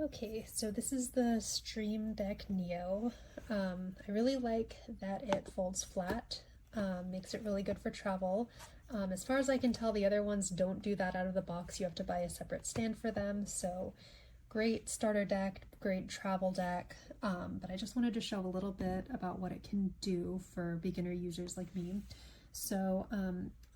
Okay, so this is the Stream Deck Neo. I really like that it folds flat, makes it really good for travel. As far as I can tell, the other ones don't do that out of the box. You have to buy a separate stand for them. So great starter deck, great travel deck. But I just wanted to show a little bit about what it can do for beginner users like me. So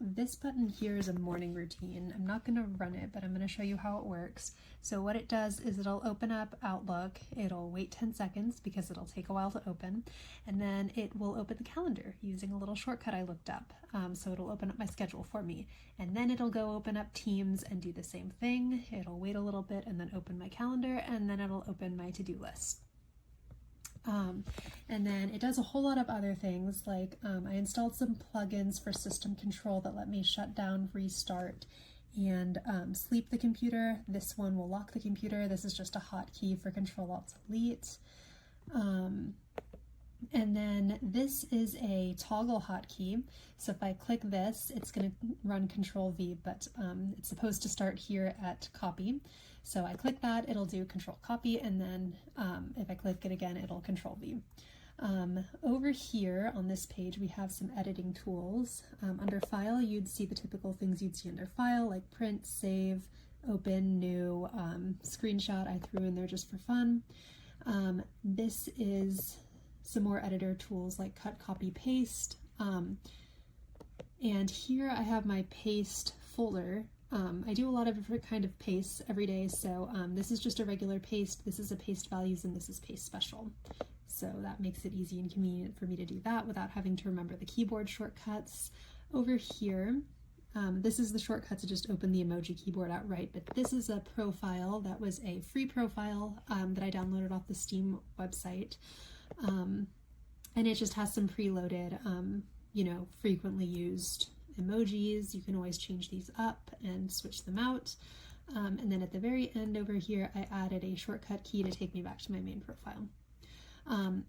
this button here is a morning routine. I'm not going to run it, but I'm going to show you how it works. So what it does is it'll open up Outlook. It'll wait 10 seconds because it'll take a while to open, and then it will open the calendar using a little shortcut I looked up. So it'll open up my schedule for me, and then it'll go open up Teams and do the same thing. It'll wait a little bit and then open my calendar, and then it'll open my to-do list. And then it does a whole lot of other things, like I installed some plugins for system control that let me shut down, restart, and sleep the computer. This one will lock the computer. This is just a hotkey for Control-Alt-Delete. And then this is a toggle hotkey. So if I click this, it's going to run Control V, but it's supposed to start here at copy. So I click that, it'll do Control Copy, and then if I click it again, it'll Control V. Over here on this page, we have some editing tools. Under File, you'd see the typical things you'd see under File, like print, save, open, new, screenshot I threw in there just for fun. This is some more editor tools like cut, copy, paste. And here I have my paste folder. I do a lot of different kind of pastes every day, so this is just a regular paste, this is a paste values, and this is paste special. So that makes it easy and convenient for me to do that without having to remember the keyboard shortcuts. Over here, this is the shortcut to just open the emoji keyboard outright, but this is a profile that was a free profile that I downloaded off the Steam website. And it just has some preloaded, frequently used emojis. You can always change these up and switch them out. And then at the very end over here, I added a shortcut key to take me back to my main profile.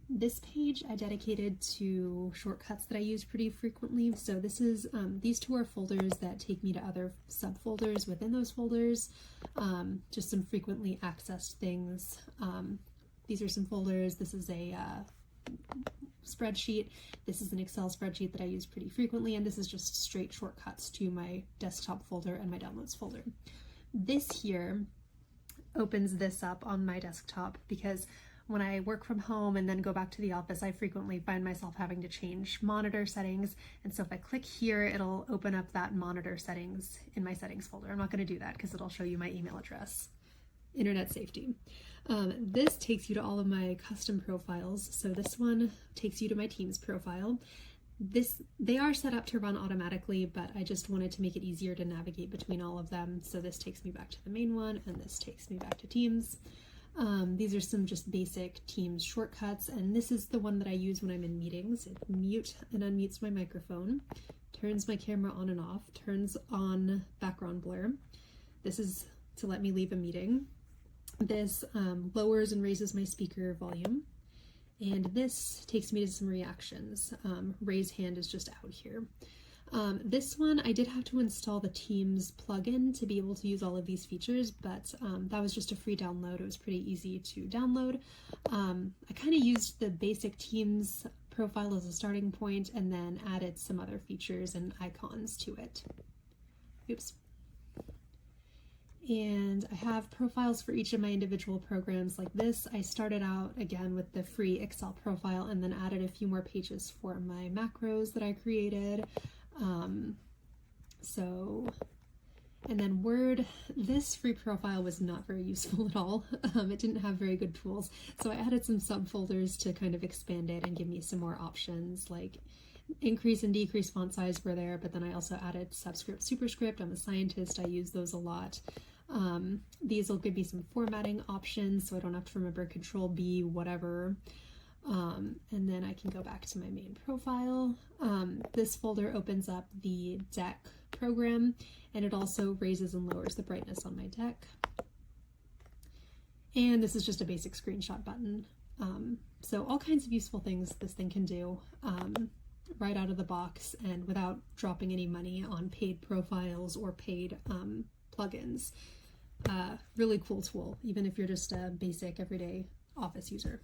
This page I dedicated to shortcuts that I use pretty frequently. So this is, these two are folders that take me to other subfolders within those folders, just some frequently accessed things. These are some folders. This is a spreadsheet. This is an Excel spreadsheet that I use pretty frequently, and this is just straight shortcuts to my desktop folder and my downloads folder. This here opens this up on my desktop because when I work from home and then go back to the office, I frequently find myself having to change monitor settings. And so if I click here, it'll open up that monitor settings in my settings folder. I'm not going to do that because it'll show you my email address. Internet safety. This takes you to all of my custom profiles. So this one takes you to my Teams profile. They are set up to run automatically, but I just wanted to make it easier to navigate between all of them. So this takes me back to the main one, and this takes me back to Teams. These are some just basic Teams shortcuts, and this is the one that I use when I'm in meetings. It mute and unmutes my microphone, turns my camera on and off, turns on background blur. This is to let me leave a meeting. This lowers and raises my speaker volume, and this takes me to some reactions. Raise hand is just out here. This one, I did have to install the Teams plugin to be able to use all of these features, but that was just a free download. It was pretty easy to download. I kind of used the basic Teams profile as a starting point and then added some other features and icons to it. Oops. And I have profiles for each of my individual programs like this. I started out again with the free Excel profile and then added a few more pages for my macros that I created. And then Word, this free profile was not very useful at all. It didn't have very good tools. So I added some subfolders to kind of expand it and give me some more options, like increase and decrease font size were there, but then I also added subscript, superscript. I'm a scientist, I use those a lot. These will give me some formatting options so I don't have to remember Control B, whatever. And then I can go back to my main profile. This folder opens up the deck program, and it also raises and lowers the brightness on my deck. And this is just a basic screenshot button. So all kinds of useful things this thing can do right out of the box and without dropping any money on paid profiles or paid plugins. Really cool tool, even if you're just a basic everyday office user.